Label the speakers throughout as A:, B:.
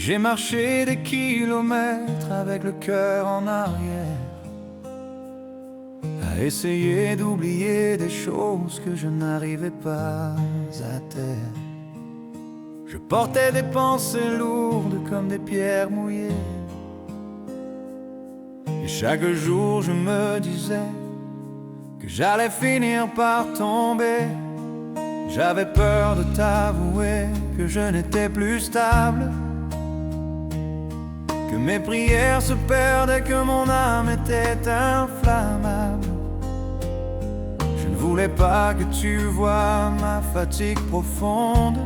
A: J'ai marché des kilomètres avec le cœur en arrière, à essayer d'oublier des choses que je n'arrivais pas à taire. Je portais des pensées lourdes comme des pierres mouillées, et chaque jour je me disais que j'allais finir par tomber. J'avais peur de t'avouer que je n'étais plus stable, que mes prières se perdaient, que mon âme était inflammable. Je ne voulais pas que tu vois ma fatigue profonde,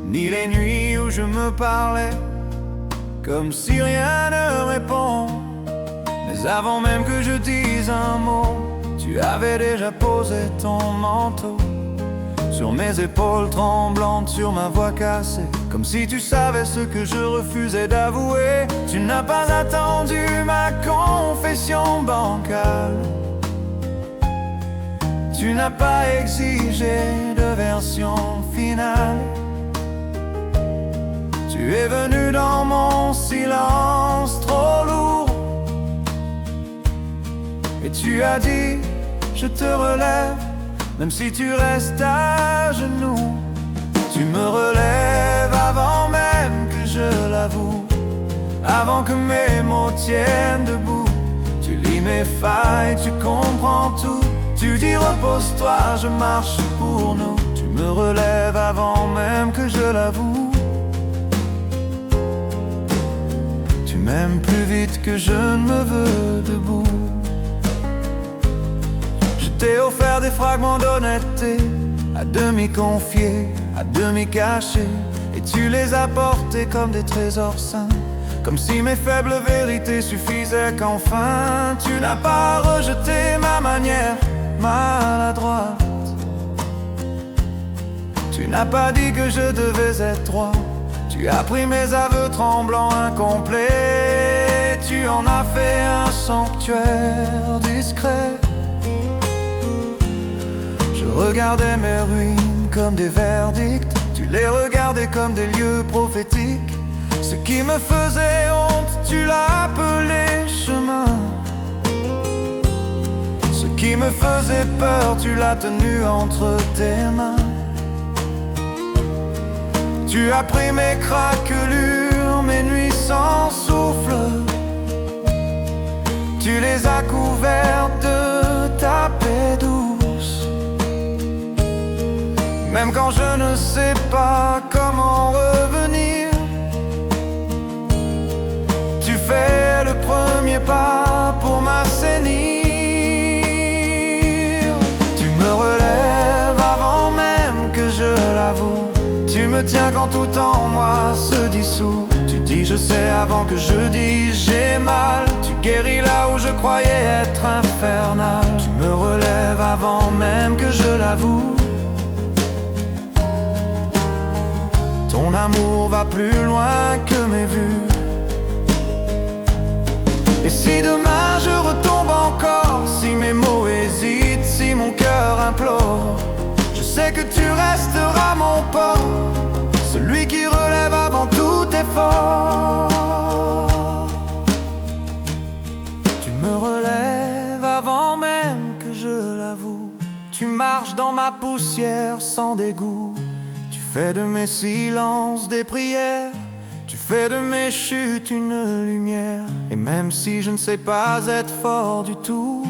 A: ni les nuits où je me parlais comme si rien ne répond. Mais avant même que je dise un mot, tu avais déjà posé ton manteau sur mes épaules tremblantes, sur ma voix cassée, comme si tu savais ce que je refusais d'avouer. Tu n'as pas attendu ma confession bancale, tu n'as pas exigé de version finale. Tu es venu dans mon silence trop lourd, et tu as dit je te relève, même si tu restes à genoux. Tu me relèves avant même que je l'avoue, avant que mes mots tiennent debout. Tu lis mes failles, tu comprends tout. Tu dis repose-toi, je marche pour nous. Tu me relèves avant même que je l'avoue. Tu m'aimes plus vite que je ne me veux debout. Je t'ai offert des fragments d'honnêteté, à demi confiés, à demi cachés, et tu les as portés comme des trésors saints, comme si mes faibles vérités suffisaient qu'enfin tu n'as pas rejeté ma manière maladroite. Tu n'as pas dit que je devais être droit. Tu as pris mes aveux tremblants, incomplets. Tu en as fait un sanctuaire discret. Je regardais mes ruines comme des verdicts, tu les regardais comme des lieux prophétiques. Ce qui me faisait honte, tu l'as appelé chemin. Ce qui me faisait peur, tu l'as tenu entre tes mains. Tu as pris mes craquelures, mes nuits sans souffle. Tu les as couvertes de ta paix douce. Même quand je ne sais pas comment revenir, tu fais le premier pas pour m'assainir. Tu me relèves avant même que je l'avoue. Tu me tiens quand tout en moi se dissout. Tu dis je sais avant que je dise j'ai mal. Tu guéris là où je croyais être infernal. Tu me relèves avant même que je l'avoue. Ton amour va plus loin que mes vues. Et si demain je retombe encore, si mes mots hésitent, si mon cœur implore, je sais que tu resteras mon port, celui qui relève avant tout effort. Tu me relèves avant même que je l'avoue. Tu marches dans ma poussière sans dégoût. Tu fais de mes silences des prières. Tu fais de mes chutes une lumière. Et même si je ne sais pas être fort du tout,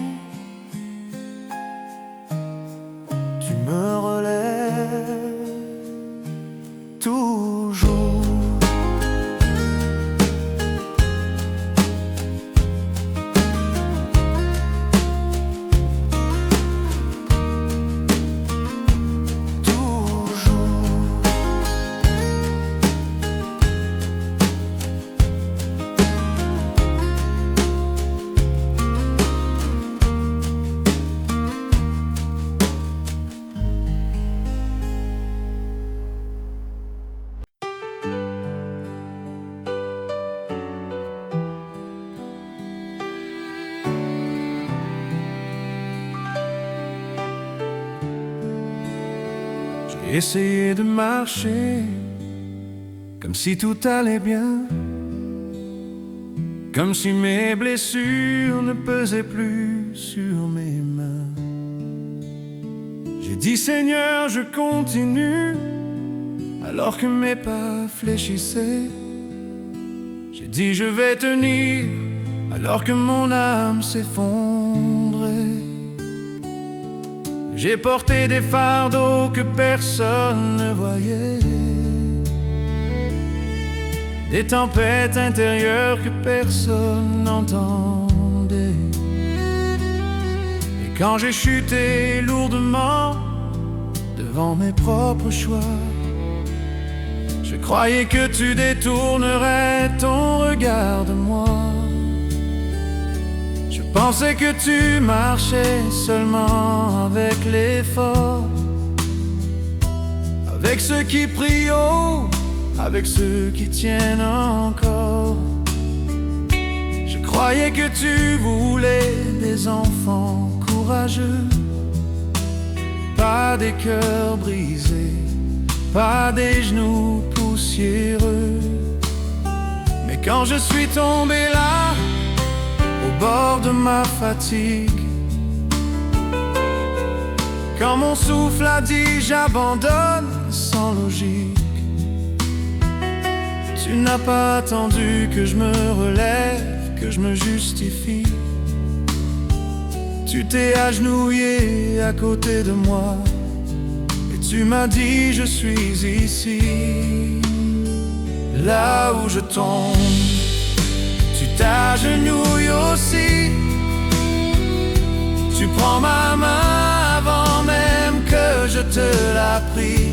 A: tu me relèves toujours. J'ai essayé de marcher comme si tout allait bien, comme si mes blessures ne pesaient plus sur mes mains. J'ai dit Seigneur, je continue, alors que mes pas fléchissaient. J'ai dit je vais tenir, alors que mon âme s'effondrait. J'ai porté des fardeaux que personne ne voyait, des tempêtes intérieures que personne n'entendait. Et quand j'ai chuté lourdement devant mes propres choix, je croyais que tu détournerais ton regard de moi. Je pensais que tu marchais seulement avec l'effort, avec ceux qui prient haut, avec ceux qui tiennent encore. Je croyais que tu voulais des enfants courageux, pas des cœurs brisés, pas des genoux poussiéreux. Mais quand je suis tombé là, au bord de ma fatigue, quand mon souffle a dit j'abandonne sans logique, tu n'as pas attendu que je me relève, que je me justifie. Tu t'es agenouillé à côté de moi et tu m'as dit je suis ici. Là où je tombe, tu t'agenouilles aussi. Tu prends ma main avant même que je te la prie.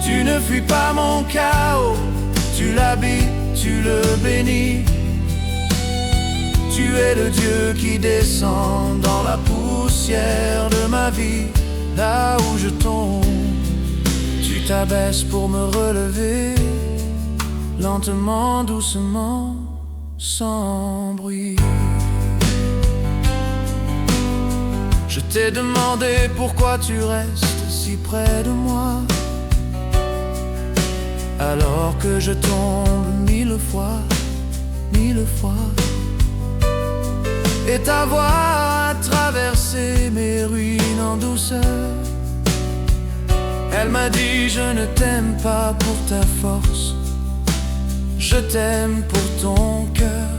A: Tu ne fuis pas mon chaos, tu l'habites, tu le bénis. Tu es le Dieu qui descend dans la poussière de ma vie. Là où je tombe, tu t'abaisses pour me relever, lentement, doucement, sans bruit. Je t'ai demandé pourquoi tu restes si près de moi, alors que je tombe 1000 fois, 1000 fois. Et ta voix a traversé mes ruines en douceur. Elle m'a dit je ne t'aime pas pour ta force, je t'aime pour ton cœur.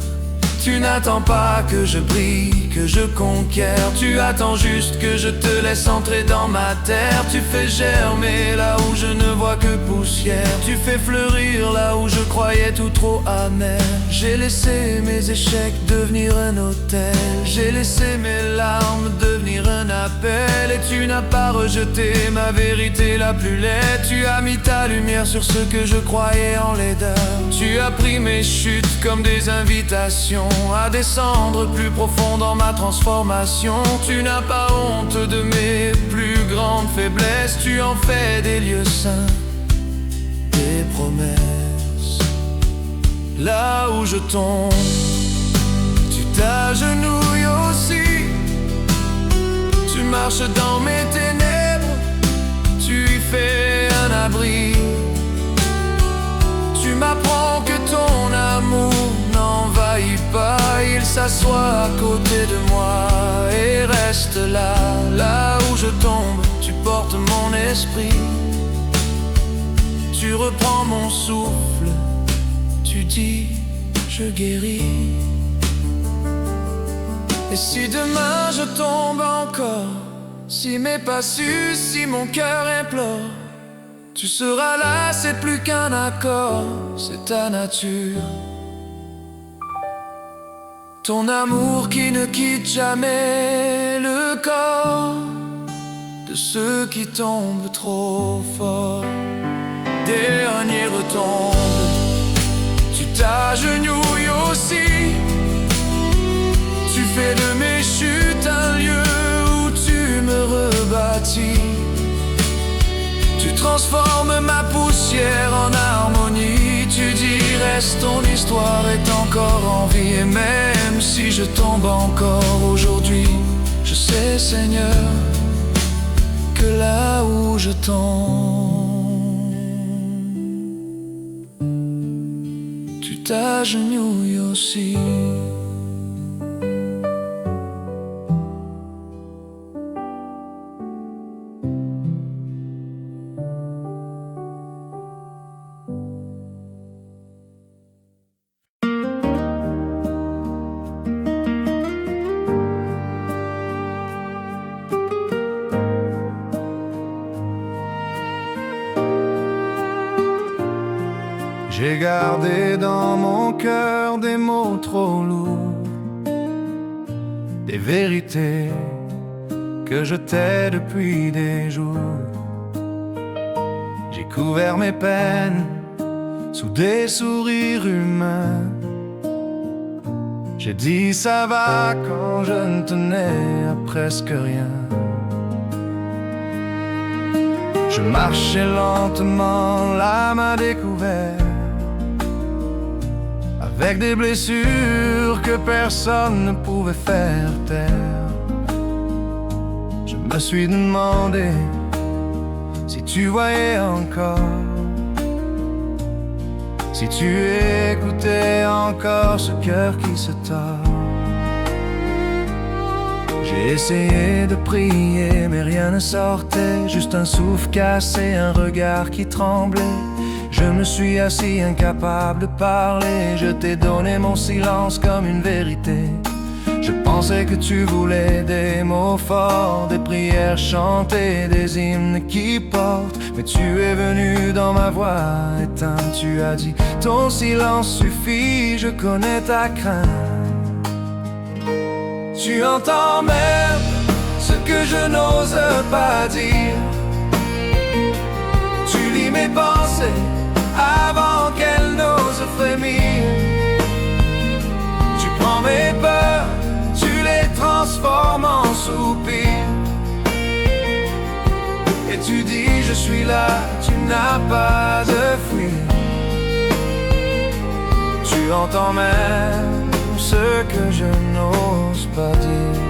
A: Tu n'attends pas que je brille, que je conquière. Tu attends juste que je te laisse entrer dans ma terre. Tu fais germer là où je ne vois que poussière. Tu fais fleurir là où je croyais tout trop amer. J'ai laissé mes échecs devenir un hôtel. J'ai laissé mes larmes devenir un appel. Et tu n'as pas rejeté ma vérité la plus laide. Tu as mis ta lumière sur ce que je croyais en laideur. Tu as pris mes chutes comme des invitations à descendre plus profond dans ma transformation. Tu n'as pas honte de mes plus grandes faiblesses. Tu en fais des lieux saints, des promesses. Là où je tombe, tu t'agenouilles aussi. Tu marches dans mes ténèbres, tu y fais un abri. Tu m'apprends que ton amour n'envahit pas. Il s'assoit à côté de moi et reste là. Là où je tombe, tu portes mon esprit. Tu reprends mon souffle, tu dis je guéris. Et si demain je tombe encore, si mes pas s'usent, si mon cœur implore, tu seras là, c'est plus qu'un accord, c'est ta nature. Ton amour qui ne quitte jamais le corps de ceux qui tombent trop fort. Dernier retombe, tu t'agenouilles aussi. Tu fais de mes chutes un lieu où tu me rebâtis. Tu transformes ma poussière en harmonie. Tu dis reste, ton histoire est encore en vie. Et même si je tombe encore aujourd'hui, je sais Seigneur que là où je tombe, t'agenouille aussi. J'ai gardé dans mon cœur des mots trop lourds, des vérités que je tais depuis des jours. J'ai couvert mes peines sous des sourires humains. J'ai dit ça va quand je ne tenais à presque rien. Je marchais lentement, l'âme à découvert, avec des blessures que personne ne pouvait faire taire. Je me suis demandé si tu voyais encore, si tu écoutais encore ce cœur qui se tord. J'ai essayé de prier mais rien ne sortait, juste un souffle cassé, un regard qui tremblait. Je me suis assis incapable de parler, je t'ai donné mon silence comme une vérité. Je pensais que tu voulais des mots forts, des prières chantées, des hymnes qui portent. Mais tu es venu dans ma voix éteinte, tu as dit ton silence suffit, je connais ta crainte. Tu entends même ce que je n'ose pas dire. Tu lis mes pensées avant qu'elles n'osent frémir. Tu prends mes peurs, tu les transformes en soupirs. Et tu dis je suis là, tu n'as pas de fuir. Tu entends même ce que je n'ose pas dire.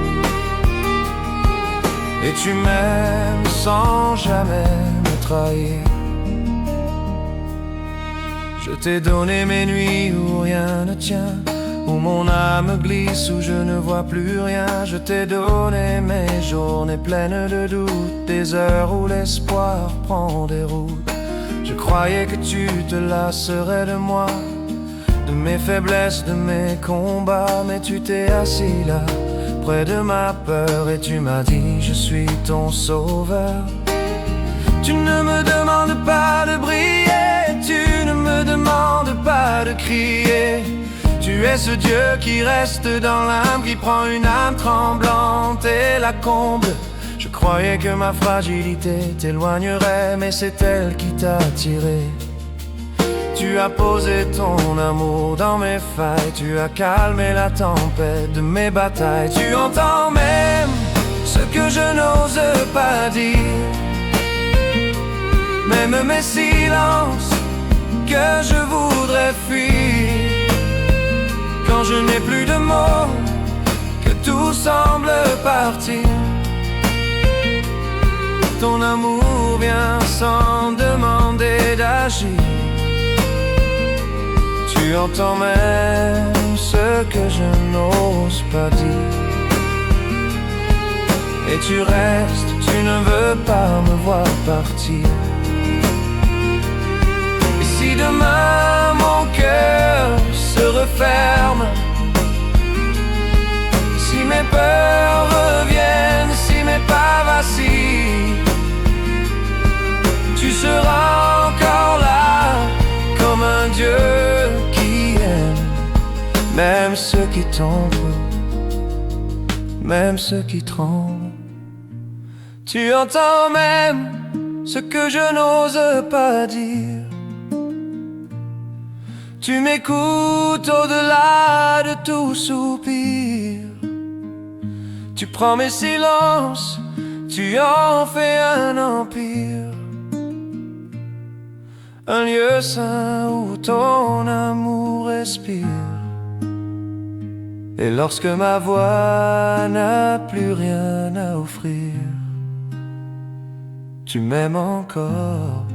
A: Et tu m'aimes sans jamais me trahir. Je t'ai donné mes nuits où rien ne tient, où mon âme glisse, où je ne vois plus rien. Je t'ai donné mes journées pleines de doutes, des heures où l'espoir prend des routes. Je croyais que tu te lasserais de moi, de mes faiblesses, de mes combats. Mais tu t'es assis là, près de ma peur, et tu m'as dit je suis ton sauveur. Tu ne me demandes pas de briller, tu ne me demandes pas de crier. Tu es ce Dieu qui reste dans l'âme, qui prend une âme tremblante et la comble. Je croyais que ma fragilité t'éloignerait, mais c'est elle qui t'a attiré. Tu as posé ton amour dans mes failles, tu as calmé la tempête de mes batailles. Tu entends même ce que je n'ose pas dire, même mes silences que je voudrais fuir. Quand je n'ai plus de mots, que tout semble partir, ton amour vient sans demander d'agir. Tu entends même ce que je n'ose pas dire. Et tu restes, tu ne veux pas me voir partir. Et si demain mon cœur se referme, si mes peurs reviennent, si mes pas vacillent, tu seras encore là, comme un Dieu qui aime, même ceux qui tombent, même ceux qui tremblent. Tu entends même ce que je n'ose pas dire. Tu m'écoutes au-delà de tout soupir. Tu prends mes silences, tu en fais un empire, un lieu saint où ton amour respire. Et lorsque ma voix n'a plus rien à offrir, tu m'aimes encore.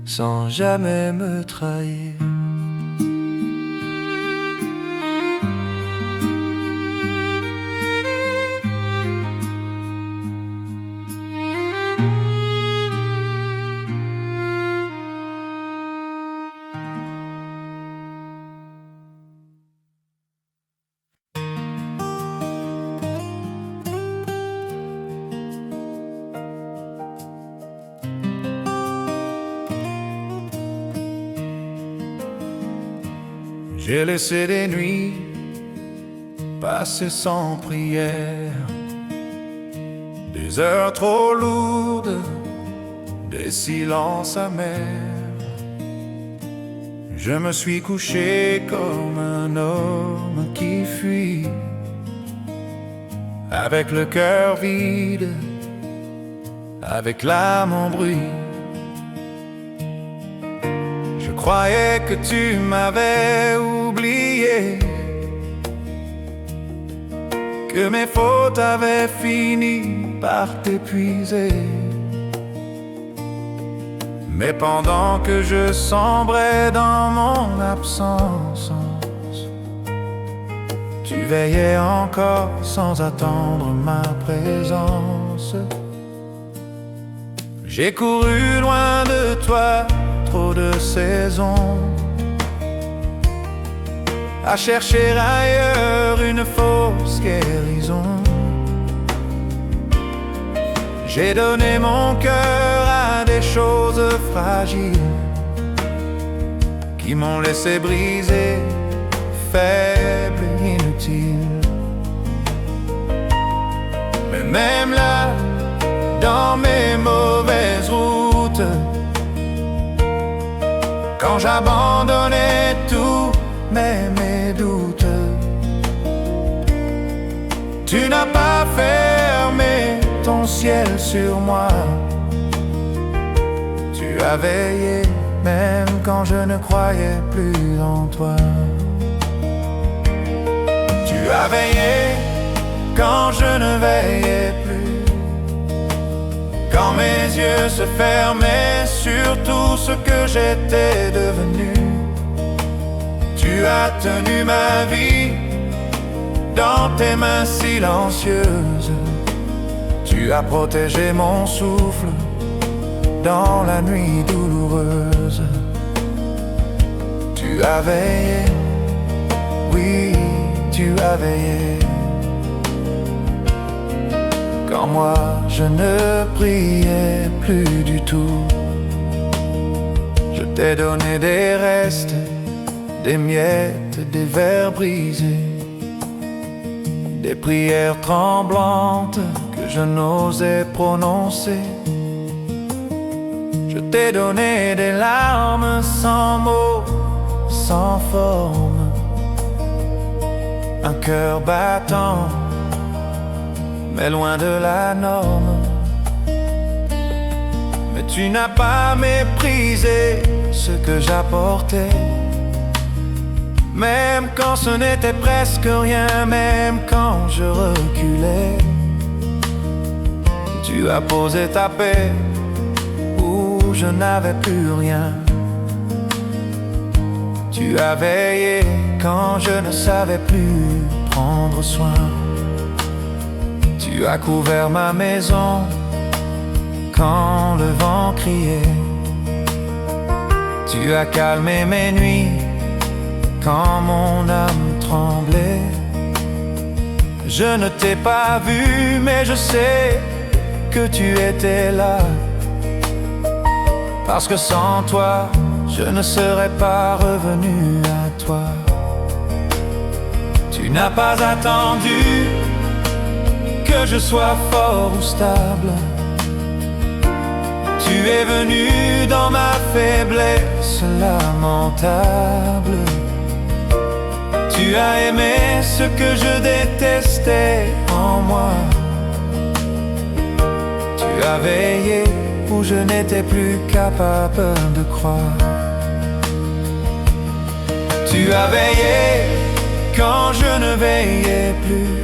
A: sans jamais me trahir. J'ai laissé des nuits passer sans prière, des heures trop lourdes, des silences amers. Je me suis couché comme un homme qui fuit, avec le cœur vide, avec l'âme en bruit. Je croyais que tu m'avais oublié, que mes fautes avaient fini par t'épuiser. Mais pendant que je sombrais dans mon absence, tu veillais encore sans attendre ma présence. J'ai couru loin de toi trop de saisons, à chercher ailleurs une fausse guérison. J'ai donné mon cœur à des choses fragiles qui m'ont laissé briser, faible et inutile. Mais même là, dans mes mauvaises routes, quand j'abandonnais tout, mes doutes, tu n'as pas fermé ton ciel sur moi. Tu as veillé même quand je ne croyais plus en toi. Tu as veillé quand je ne veillais plus, quand mes yeux se fermaient sur tout ce que j'étais devenu. Tu as tenu ma vie dans tes mains silencieuses. Tu as protégé mon souffle dans la nuit douloureuse. Tu as veillé, oui, tu as veillé, quand moi je ne priais plus du tout. Je t'ai donné des restes, des miettes, des verres brisés, des prières tremblantes que je n'osais prononcer. Je t'ai donné des larmes sans mots, sans forme, un cœur battant, mais loin de la norme. Mais tu n'as pas méprisé ce que j'apportais, même quand ce n'était presque rien, même quand je reculais. Tu as posé ta paix où je n'avais plus rien. Tu as veillé quand je ne savais plus prendre soin. Tu as couvert ma maison quand le vent criait. Tu as calmé mes nuits quand mon âme tremblait. Je ne t'ai pas vu, mais je sais que tu étais là, parce que sans toi, je ne serais pas revenu à toi. Tu n'as pas attendu que je sois fort ou stable. Tu es venu dans ma faiblesse lamentable. Tu as aimé ce que je détestais en moi. Tu as veillé où je n'étais plus capable de croire. Tu as veillé quand je ne veillais plus.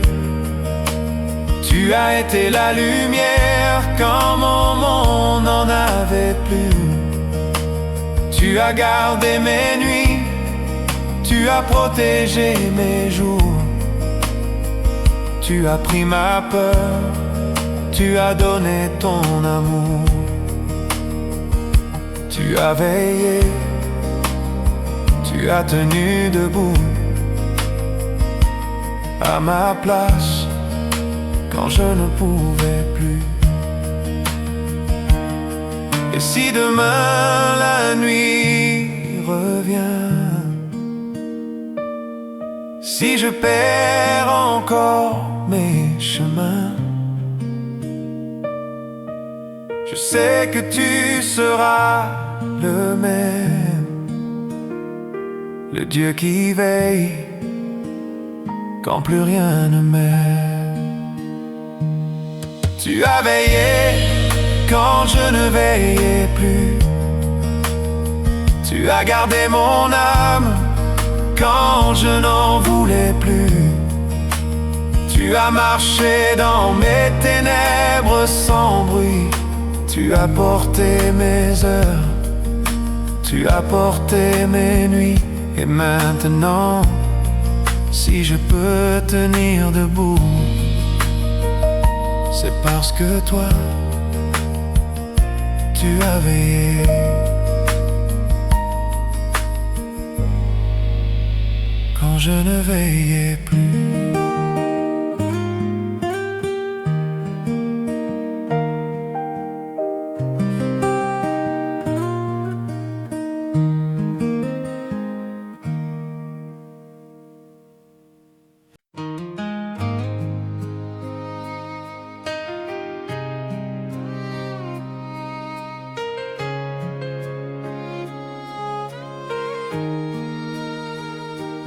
A: Tu as été la lumière quand mon monde n'en avait plus. Tu as gardé mes nuits, tu as protégé mes jours. Tu as pris ma peur, tu as donné ton amour. Tu as veillé, tu as tenu debout à ma place quand je ne pouvais plus. Et si demain la nuit revient, si je perds encore mes chemins, je sais que tu seras le même, le Dieu qui veille quand plus rien ne m'aide. Tu as veillé quand je ne veillais plus. Tu as gardé mon âme quand je n'en voulais plus. Tu as marché dans mes ténèbres sans bruit. Tu as porté mes heures, tu as porté mes nuits. Et maintenant, si je peux tenir debout, c'est parce que toi, tu as veillé. Quand je ne veillais plus.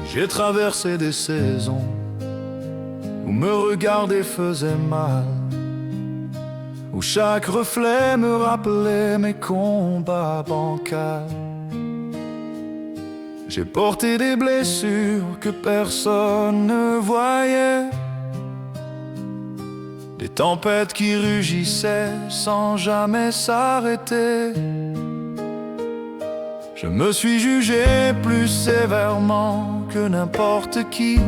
A: J'ai traversé des saisons où me regarder faisait mal, où chaque reflet me rappelait mes combats bancals. J'ai porté des blessures que personne ne voyait, des tempêtes qui rugissaient sans jamais s'arrêter. Je me suis jugé plus sévèrement que n'importe qui.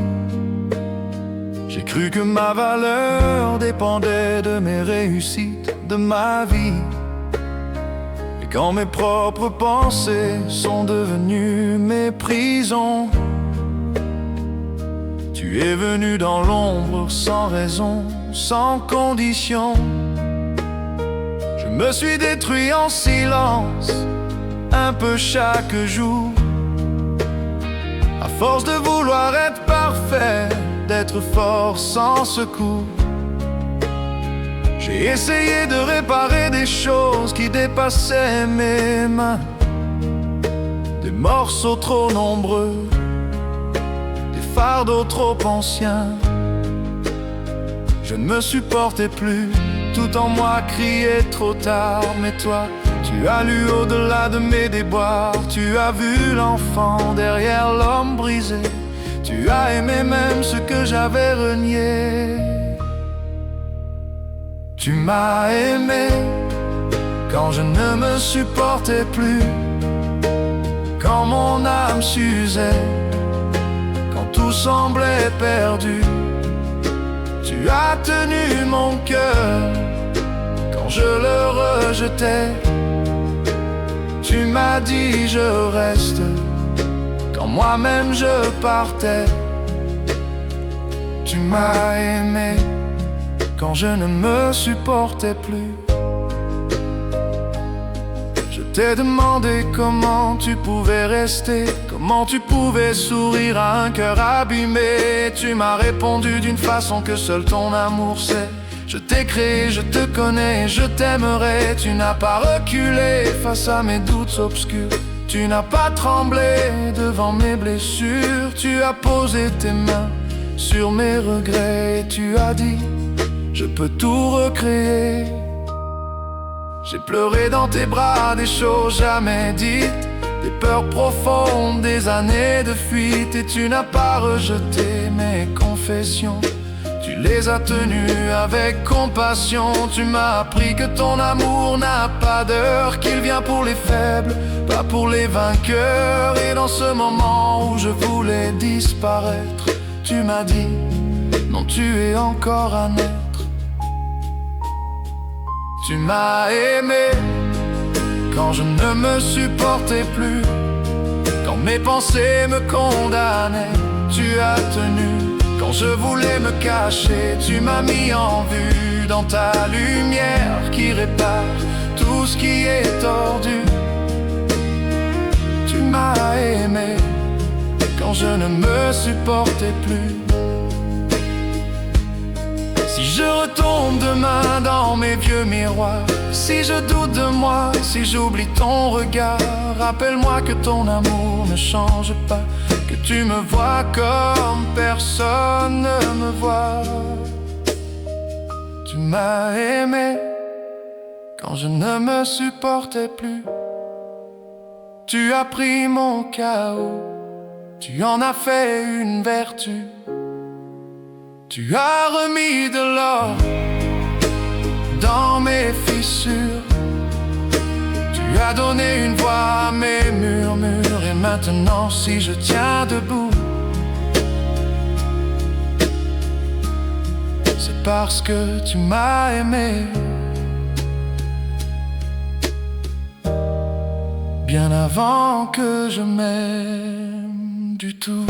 A: J'ai cru que ma valeur dépendait de mes réussites, de ma vie. Et quand mes propres pensées sont devenues mes prisons, tu es venu dans l'ombre sans raison, sans condition. Je me suis détruit en silence, un peu chaque jour, à force de vouloir être parfait, d'être fort sans secours. J'ai essayé de réparer des choses qui dépassaient mes mains, des morceaux trop nombreux, des fardeaux trop anciens. Je ne me supportais plus, tout en moi criait trop tard. Mais toi, tu as lu au-delà de mes déboires. Tu as vu l'enfant derrière l'homme brisé. Tu as aimé même ce que j'avais renié. Tu m'as aimé quand je ne me supportais plus, quand mon âme s'usait, quand tout semblait perdu. Tu as tenu mon cœur quand je le rejetais. Tu m'as dit je reste quand moi-même je partais. Tu m'as aimé quand je ne me supportais plus. Je t'ai demandé comment tu pouvais rester, comment tu pouvais sourire à un cœur abîmé. Tu m'as répondu d'une façon que seul ton amour sait. Je t'ai créé, je te connais, je t'aimerai. Tu n'as pas reculé face à mes doutes obscurs. Tu n'as pas tremblé devant mes blessures. Tu as posé tes mains sur mes regrets. Et tu as dit, je peux tout recréer. J'ai pleuré dans tes bras des choses jamais dites, des peurs profondes, des années de fuite. Et tu n'as pas rejeté mes confessions. Tu les as tenues avec compassion. Tu m'as appris que ton amour n'a pas d'heure, qu'il vient pour les faibles pas pour les vainqueurs. Et dans ce moment où je voulais disparaître, tu m'as dit, non, tu es encore à naître. Tu m'as aimé quand je ne me supportais plus, quand mes pensées me condamnaient. Tu as tenu quand je voulais me cacher. Tu m'as mis en vue dans ta lumière qui répare tout ce qui est tordu. Tu m'as aimé quand je ne me supportais plus. Si je retombe demain dans mes vieux miroirs, si je doute de moi, si j'oublie ton regard, rappelle-moi que ton amour ne change pas, que tu me vois comme personne ne me voit. Tu m'as aimé quand je ne me supportais plus. Tu as pris mon chaos, tu en as fait une vertu. Tu as remis de l'or dans mes fissures. Tu as donné une voix à mes murmures. Et maintenant si je tiens debout, c'est parce que tu m'as aimé. Bien avant que je m'aime du tout.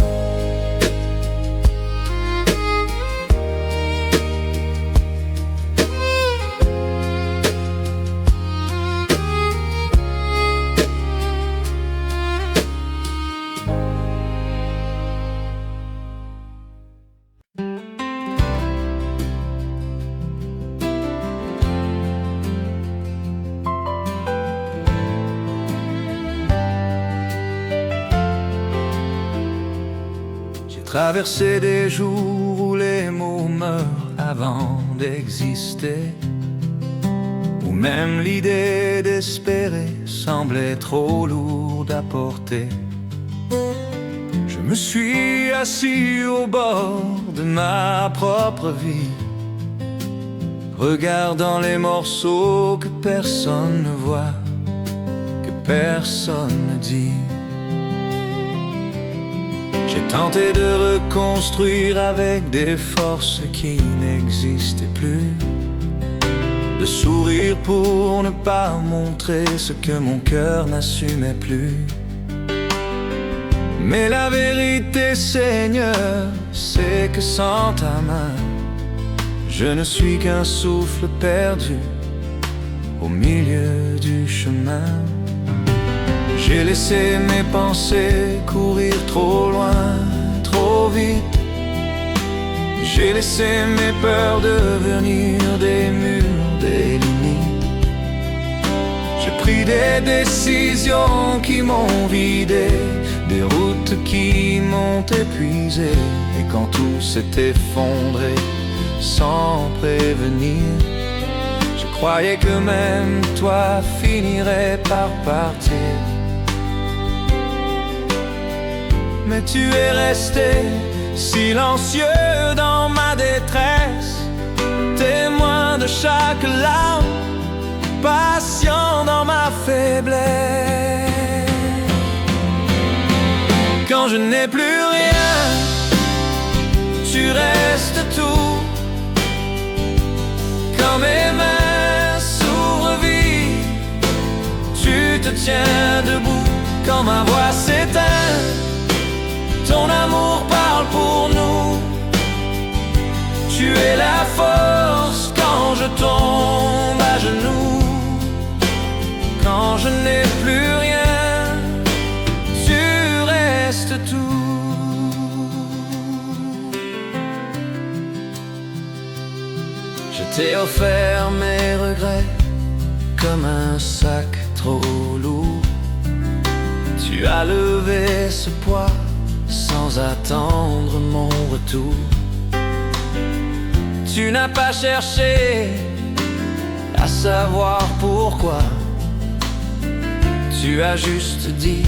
A: Traverser des jours où les mots meurent avant d'exister, où même l'idée d'espérer semblait trop lourde à porter. Je me suis assis au bord de ma propre vie, regardant les morceaux que personne ne voit, que personne ne dit. J'ai tenté de reconstruire avec des forces qui n'existaient plus, de sourire pour ne pas montrer ce que mon cœur n'assumait plus. Mais la vérité, Seigneur, c'est que sans ta main, je ne suis qu'un souffle perdu au milieu du chemin. J'ai laissé mes pensées courir trop loin, trop vite. J'ai laissé mes peurs devenir des murs, des limites. J'ai pris des décisions qui m'ont vidé, des routes qui m'ont épuisé. Et quand tout s'est effondré sans prévenir, je croyais que même toi finirais par partir. Mais tu es resté silencieux dans ma détresse, témoin de chaque larme, patient dans ma faiblesse. Quand je n'ai plus rien, tu restes tout. Quand mes mains s'ouvrent, tu te tiens debout. Quand ma voix s'éteint, ton amour parle pour nous. Tu es la force quand je tombe à genoux. Quand je n'ai plus rien, tu restes tout. Je t'ai offert mes regrets comme un sac trop lourd. Tu as levé ce poids sans attendre mon retour. Tu n'as pas cherché à savoir pourquoi. Tu as juste dit,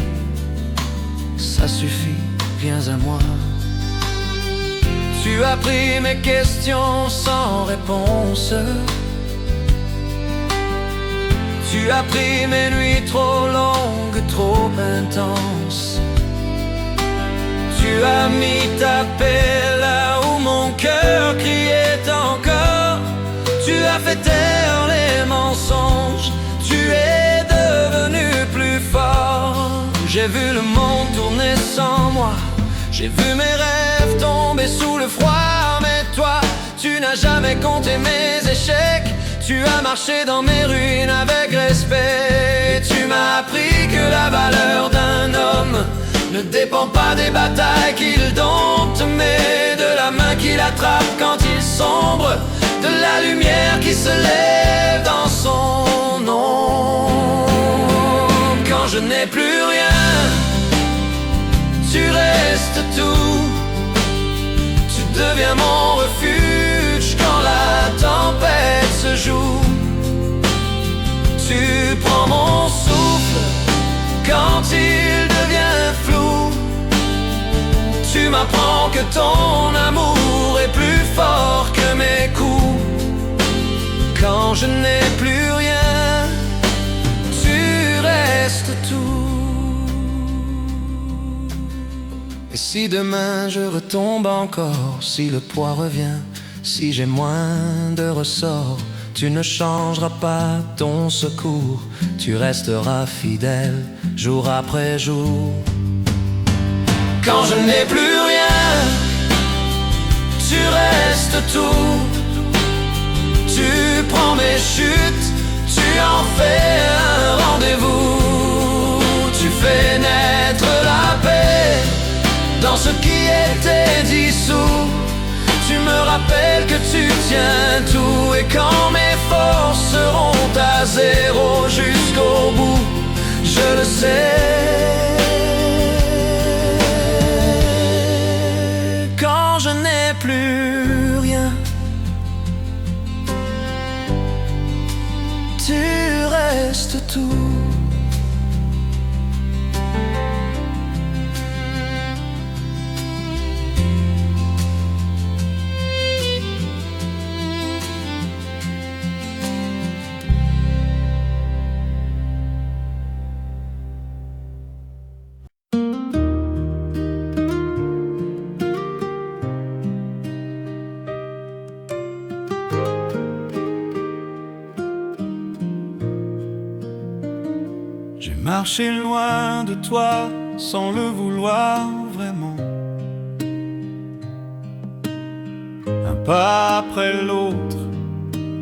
A: ça suffit, viens à moi. Tu as pris mes questions sans réponse. Tu as pris mes nuits trop longues, trop intenses. Tu as mis ta paix là où mon cœur criait encore. Tu as fait taire les mensonges, tu es devenu plus fort. J'ai vu le monde tourner sans moi, j'ai vu mes rêves tomber sous le froid. Mais toi, tu n'as jamais compté mes échecs. Tu as marché dans mes ruines avec respect. Tu m'as appris que la valeur d'un homme ne dépend pas des batailles qu'il dompte, mais de la main qu'il attrape quand il sombre, de la lumière qui se lève dans son nom. Quand je n'ai plus rien, tu restes tout. Tu deviens mon refuge quand la tempête se joue. Tu prends mon souffle quand il devient flou. Tu m'apprends que ton amour est plus fort que mes coups. Quand je n'ai plus rien, tu restes tout. Et si demain je retombe encore, si le poids revient, si j'ai moins de ressorts, tu ne changeras pas ton secours. Tu resteras fidèle jour après jour. Quand je n'ai plus rien, tu restes tout. Tu prends mes chutes, tu en fais un rendez-vous. Tu fais naître la paix dans ce qui était dissous. Tu me rappelles que tu tiens tout. Et quand mes forces seront à zéro jusqu'au bout, je le sais. Quand je n'ai plus rien, tu restes tout.
B: J'ai marché loin de toi sans le vouloir vraiment, un pas après l'autre,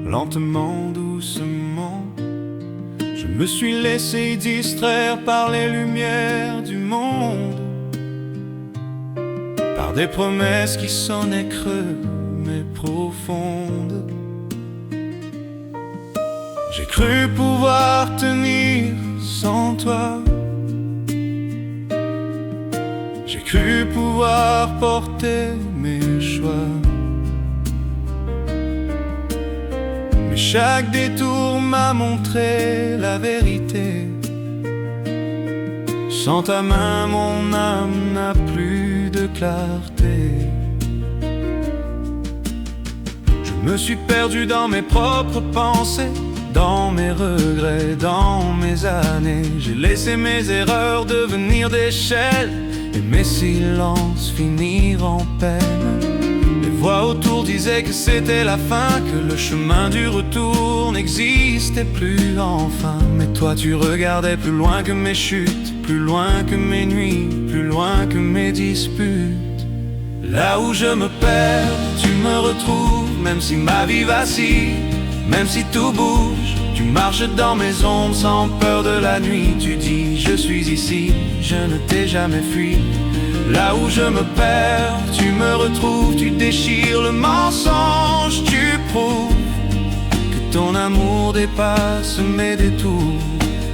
B: lentement, doucement. Je me suis laissé distraire par les lumières du monde, par des promesses qui sonnaient creux mais profondes. J'ai cru pouvoir tenir sans toi. J'ai cru pouvoir porter mes choix. Mais chaque détour m'a montré la vérité. Sans ta main, mon âme n'a plus de clarté. Je me suis perdu dans mes propres pensées, dans mes regrets, dans mes années. J'ai laissé mes erreurs devenir des chaînes et mes silences finir en peine. Les voix autour disaient que c'était la fin, que le chemin du retour n'existait plus enfin. Mais toi tu regardais plus loin que mes chutes, plus loin que mes nuits, plus loin que mes disputes. Là où je me perds, tu me retrouves, même si ma vie vacille, même si tout bouge. Tu marches dans mes ombres sans peur de la nuit. Tu dis je suis ici, je ne t'ai jamais fui. Là où je me perds, tu me retrouves. Tu déchires le mensonge, tu prouves que ton amour dépasse mes détours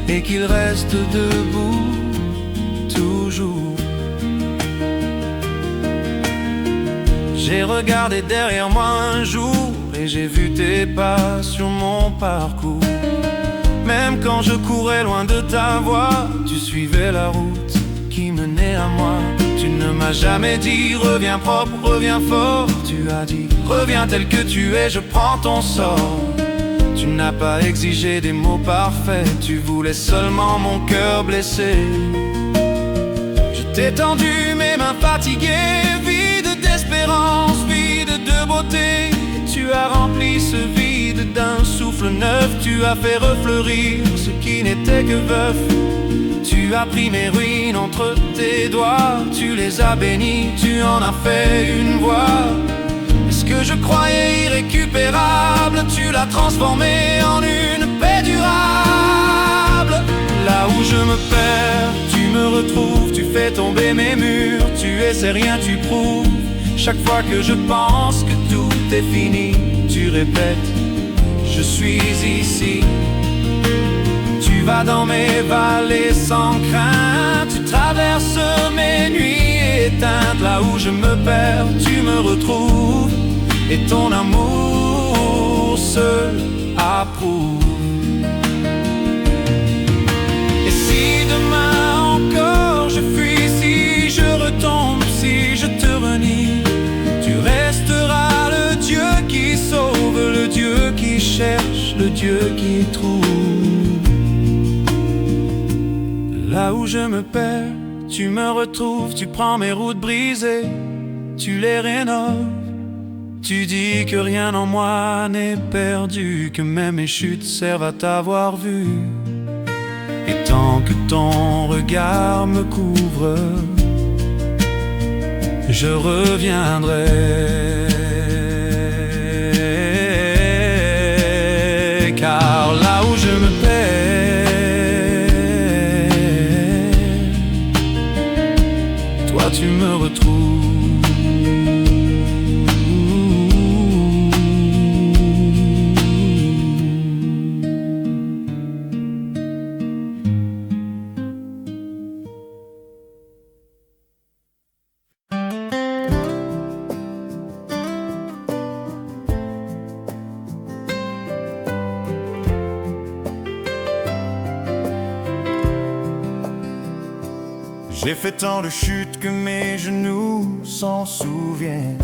B: et qu'il reste debout toujours. J'ai regardé derrière moi un jour et j'ai vu tes pas sur mon parcours. Même quand je courais loin de ta voix, tu suivais la route qui menait à moi. Tu ne m'as jamais dit reviens propre, reviens fort. Tu as dit reviens tel que tu es, je prends ton sort. Tu Tu n'as pas exigé des mots parfaits, tu voulais seulement mon cœur blessé. Je t'ai tendu mes mains fatiguées, vides d'espérance, vides de beauté. Tu as rempli ce vide d'un souffle neuf, tu as fait refleurir ce qui n'était que veuf. Tu as pris mes ruines entre tes doigts, tu les as bénies, tu en as fait une voie. Et ce que je croyais irrécupérable, tu l'as transformé en une paix durable. Là où je me perds, tu me retrouves, tu fais tomber mes murs, tu essaies rien, tu prouves. Chaque fois que je pense que tout est fini, tu répètes, je suis ici. Tu vas dans mes vallées sans crainte, tu traverses mes nuits éteintes. Là où je me perds, tu me retrouves, et ton amour seul approuve. Et si demain encore je fuis, si je retombe, si je te renie, tu resteras le Dieu qui sauve, le Dieu qui cherche, le Dieu qui trouve. Là où je me perds, tu me retrouves, tu prends mes routes brisées, tu les rénoves. Tu dis que rien en moi n'est perdu, que même mes chutes servent à t'avoir vu. Et tant que ton regard me couvre, je reviendrai. Car là où je me perds, toi tu me retrouves.
A: J'ai fait tant de chutes que mes genoux s'en souviennent.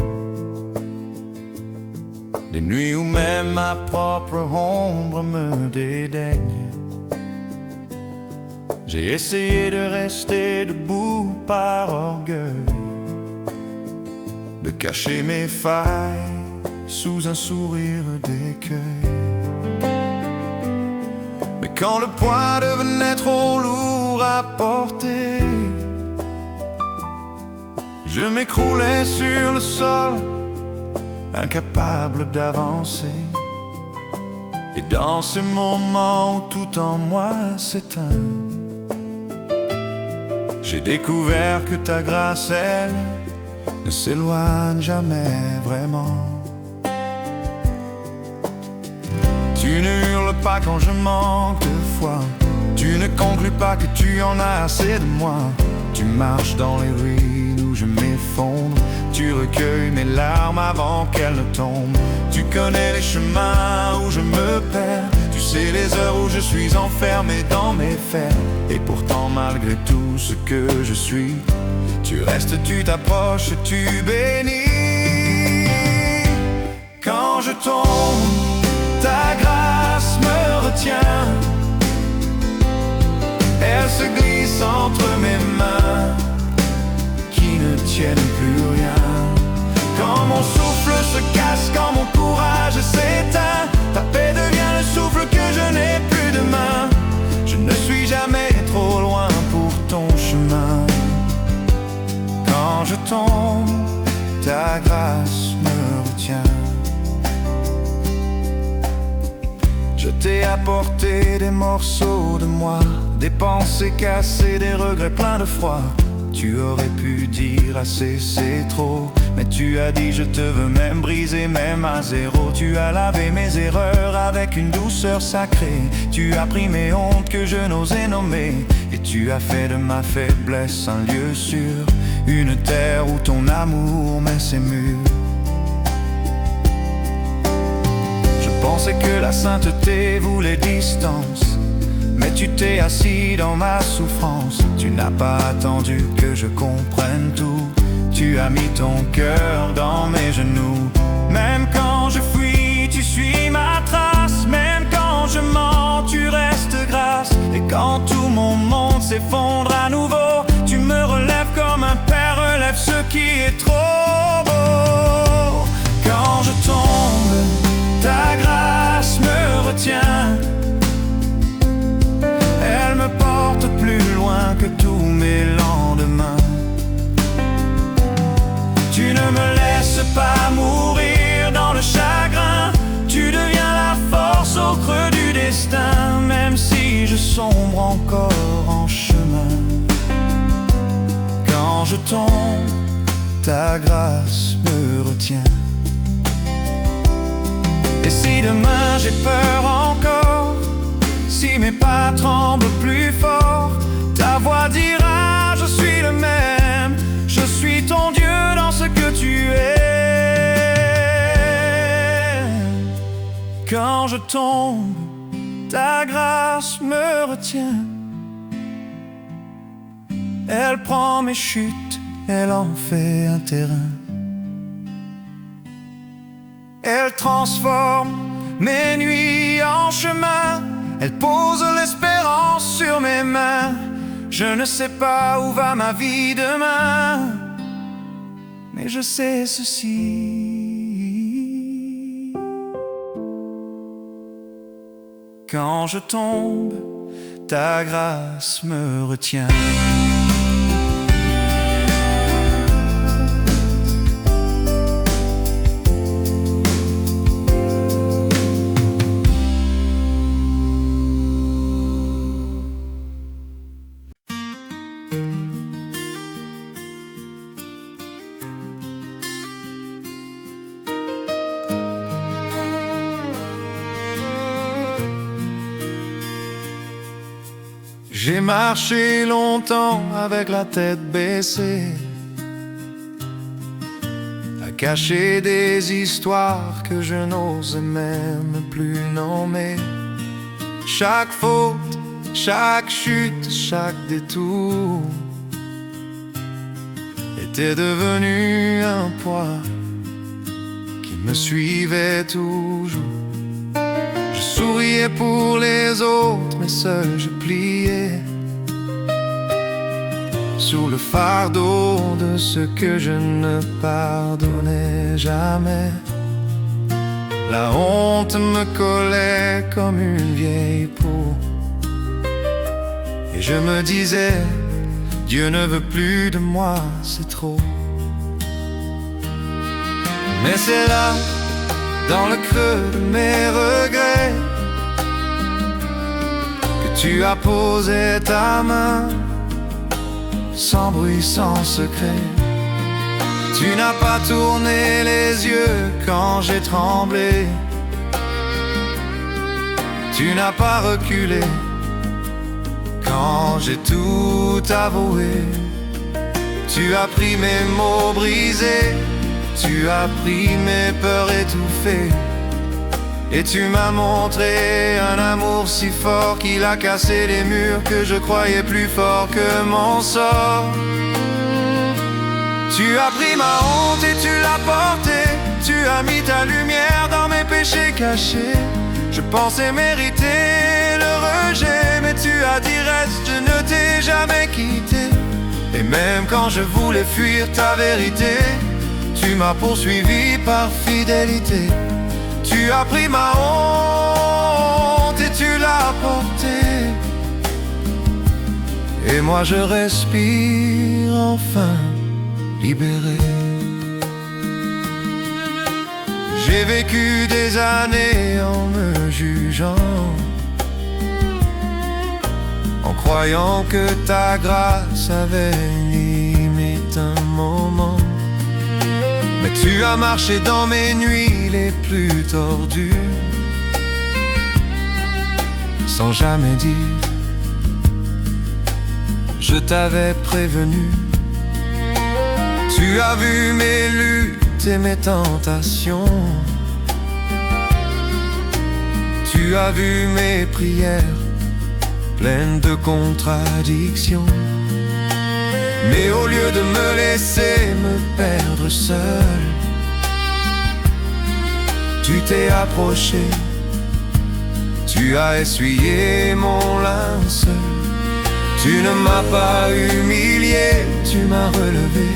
A: Des nuits où même ma propre ombre me dédaigne. J'ai essayé de rester debout par orgueil, de cacher mes failles sous un sourire d'écueil. Mais quand le poids devenait trop lourd à porter, je m'écroulais sur le sol, incapable d'avancer. Et dans ces moments où tout en moi s'éteint, j'ai découvert que ta grâce, elle, ne s'éloigne jamais vraiment. Tu ne hurles pas quand je manque de foi, tu ne conclus pas que tu en as assez de moi. Tu marches dans les ruines où je m'effondre, tu recueilles mes larmes avant qu'elles ne tombent. Tu connais les chemins où je me perds, tu sais les heures où je suis enfermé dans mes fers. Et pourtant malgré tout ce que je suis, tu restes, tu t'approches, tu bénis. Quand je tombe, ta grâce me retient, elle se glisse entre mes mains qui ne tiennent plus rien. Quand mon souffle se casse, quand mon courage s'éteint, ta paix devient le souffle que je n'ai plus demain. Je ne suis jamais trop loin pour ton chemin. Quand je tombe, ta grâce me retient. Je t'ai apporté des morceaux de moi, des pensées cassées, des regrets pleins de froid. Tu aurais pu dire assez, c'est trop, mais tu as dit je te veux même briser, même à zéro. Tu as lavé mes erreurs avec une douceur sacrée. Tu as pris mes hontes que je n'osais nommer, et tu as fait de ma faiblesse un lieu sûr, une terre où ton amour met ses murs. Je pensais que la sainteté voulait distance, mais tu t'es assis dans ma souffrance. Tu n'as pas attendu que je comprenne tout, tu as mis ton cœur dans mes genoux. Même quand je fuis, tu suis ma trace, même quand
B: changement, tu restes grâce. Et quand tout mon monde s'effondre à nouveau, tu me relèves comme un père relève ce qui est trop beau. Quand je tombe, ta grâce me retient. Elle me porte plus loin que tous mes lendemains. Tu ne me laisses pas mourir dans le chagrin. Tu deviens la force au creux du destin, même si je sombre encore en chemin. Quand je tombe, ta grâce me retient. Et si demain j'ai peur encore, si mes pas tremblent plus fort, ta voix dira je suis le même, je suis ton Dieu dans ce que tu es. Quand je tombe, ta grâce me retient. Elle prend mes chutes, elle en fait un terrain. Elle transforme mes nuits en chemin. Elle pose l'espérance sur mes mains. Je ne sais pas où va ma vie demain, mais je sais ceci: quand je tombe, ta grâce me retient. J'ai marché longtemps avec la tête baissée, à cacher des histoires que je n'osais même plus nommer. Chaque faute, chaque chute, chaque détour était devenu un poids qui me suivait toujours. Je souriais pour les autres, mais seul je pliais sous le fardeau de ce que je ne pardonnais jamais. La honte me collait comme une vieille peau, et je me disais, Dieu ne veut plus de moi, c'est trop. Mais c'est là, dans le creux de mes regrets, que tu as posé ta main, sans bruit, sans secret. Tu n'as pas tourné les yeux quand j'ai tremblé. Tu n'as pas reculé quand j'ai tout avoué. Tu as pris mes mots brisés, tu as pris mes peurs étouffées, et tu m'as montré un amour si fort qu'il a cassé les murs que je croyais plus forts que mon sort. Tu as pris ma honte et tu l'as portée. Tu as mis ta lumière dans mes péchés cachés. Je pensais mériter le rejet, mais tu as dit reste, je ne t'ai jamais quitté. Et même quand je voulais fuir ta vérité, tu m'as poursuivi par fidélité. Tu as pris ma honte et tu l'as portée, et moi je respire enfin libéré. J'ai vécu des années en me jugeant, en croyant que ta grâce avait limite un moment. Mais tu as marché dans mes nuits les plus tordues, sans jamais dire je t'avais prévenu. Tu as vu mes luttes et mes tentations. Tu as vu mes prières pleines de contradictions. Mais au lieu de me laisser me perdre seul, tu t'es approché,
A: Tu as essuyé mon linceul. Tu ne m'as pas humilié, tu m'as relevé.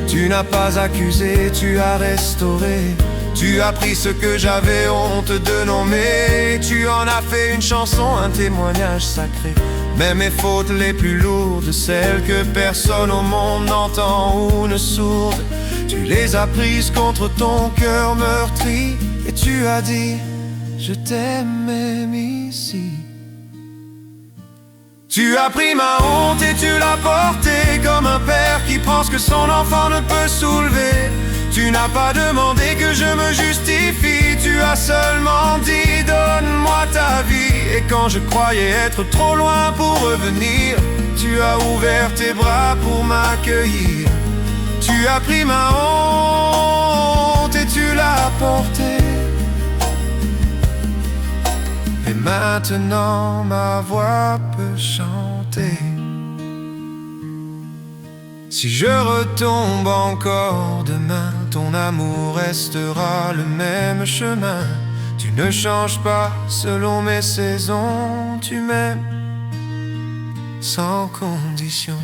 A: Tu n'as pas accusé, tu as restauré. Tu as pris ce que j'avais honte de nommer. Tu en as fait une chanson, un témoignage sacré. Même mes fautes les plus lourdes, celles que personne au monde n'entend ou ne sourde, tu les as prises contre ton cœur meurtri. Et tu as dit, je t'aime même ici. Tu as pris ma honte et tu l'as portée comme un père qui prend ce que son enfant ne peut soulever. Tu n'as pas demandé que je me justifie, tu as seulement dit donne-moi ta vie. Et quand je croyais être trop loin pour revenir, tu as ouvert tes bras pour m'accueillir. Tu as pris ma honte et tu l'as portée. Et maintenant ma voix peut chanter. Si je retombe encore demain, ton amour restera le même chemin. Tu ne changes pas selon mes saisons, tu m'aimes sans condition.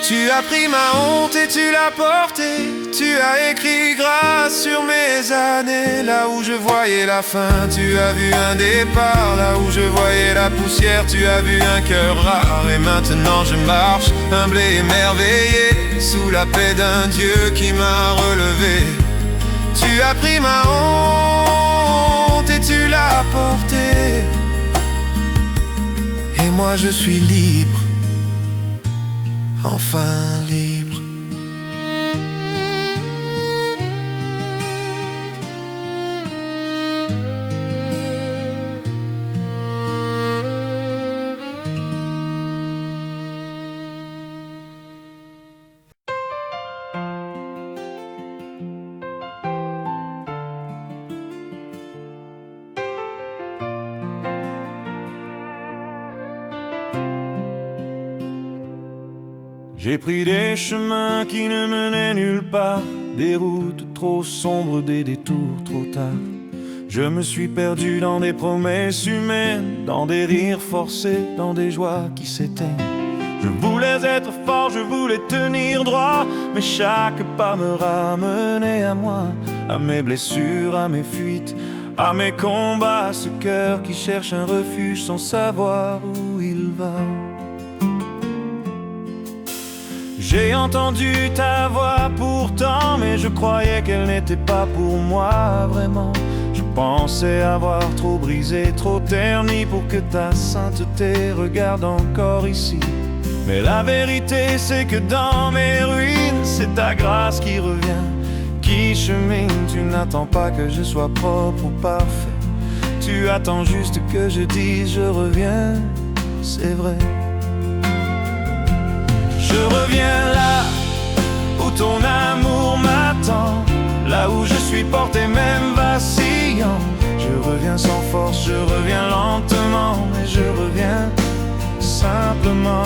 A: Tu as pris ma honte et tu l'as portée. Tu as écrit grâce sur mes années. Là où je voyais la fin, tu as vu un départ. Là où je voyais la poussière, tu as vu un cœur rare. Et maintenant je marche, humble et émerveillé, sous la paix d'un Dieu qui m'a relevé. Tu as pris ma honte et tu l'as portée. Et moi je suis libre, enfin libre.
B: J'ai pris des chemins qui ne menaient nulle part, des routes trop sombres, des détours trop tard. Je me suis perdu dans des promesses humaines, dans des rires forcés, dans des joies qui s'éteignent. Je voulais être fort, je voulais tenir droit, mais chaque pas me ramenait à moi, à mes blessures, à mes fuites, à mes combats, à ce cœur qui cherche un refuge sans savoir où il va. J'ai entendu ta voix pourtant, mais je croyais qu'elle n'était pas pour moi vraiment. Je pensais avoir trop brisé, trop terni pour que ta sainteté regarde encore ici. Mais la vérité c'est que dans mes ruines, c'est ta grâce qui revient, qui chemine. Tu n'attends pas que je sois propre ou parfait, tu attends juste que je dise je reviens, c'est vrai. Je reviens là où ton amour m'attend, là où je suis porté même vacillant. Je reviens sans force, je reviens lentement, mais je reviens simplement.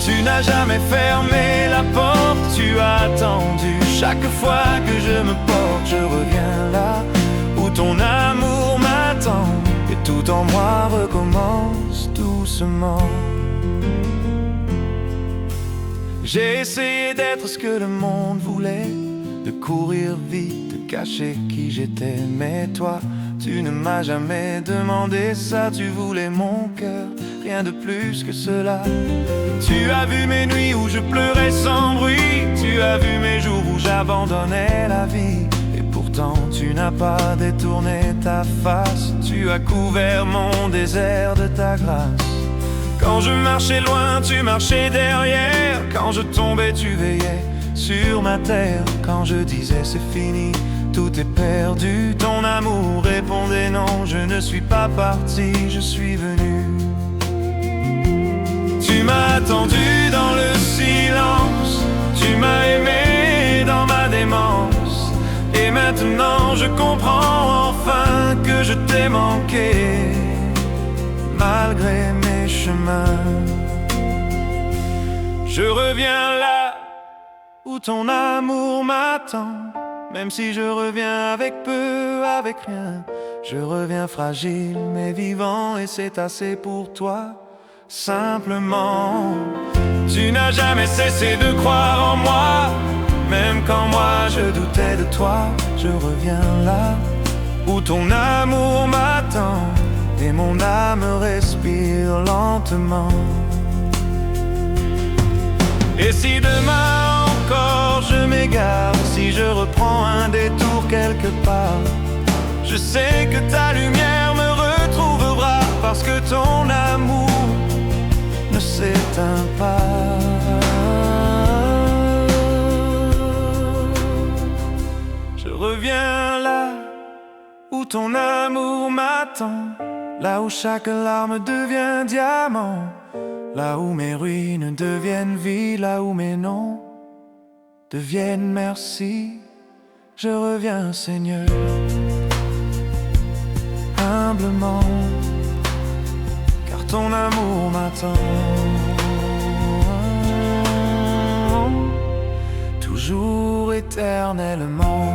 B: Tu n'as jamais fermé la porte, tu as attendu chaque fois que je me porte. Je reviens là où ton amour m'attend, et tout en moi recommence doucement. J'ai essayé d'être ce que le monde voulait, de courir vite, de cacher qui j'étais. Mais toi, tu ne m'as jamais demandé ça. Tu voulais mon cœur, rien de plus que cela. Tu as vu mes nuits où je pleurais sans bruit, tu as vu mes jours où j'abandonnais la vie. Et pourtant tu n'as pas détourné ta face, tu as couvert mon désert de ta grâce. Quand je marchais loin, tu marchais derrière. Quand je tombais, tu veillais sur ma terre. Quand je disais c'est fini, tout est perdu, ton amour répondait non. Je ne suis pas parti, je suis venu. Tu m'as attendu dans le silence, tu m'as aimé dans ma démence. Et maintenant je comprends enfin que je t'ai manqué, malgré mes chemins. Je reviens là où ton amour m'attend,
A: Même si je reviens avec peu, avec rien, je reviens fragile mais vivant, et c'est assez pour toi. Simplement, tu n'as jamais cessé de croire en moi. Même quand moi je doutais de toi, je reviens là où ton amour m'attend et mon âme respire lentement. Et si demain encore je m'égare, si je reprends un détour quelque part, je sais que ta lumière me retrouvera, parce que ton amour ne s'éteint pas. Je reviens là où ton amour m'attend, là où chaque larme devient diamant, là où mes ruines deviennent vie, là où mes noms deviennent merci. Je reviens, Seigneur, humblement, car ton amour m'attend. Toujours éternellement.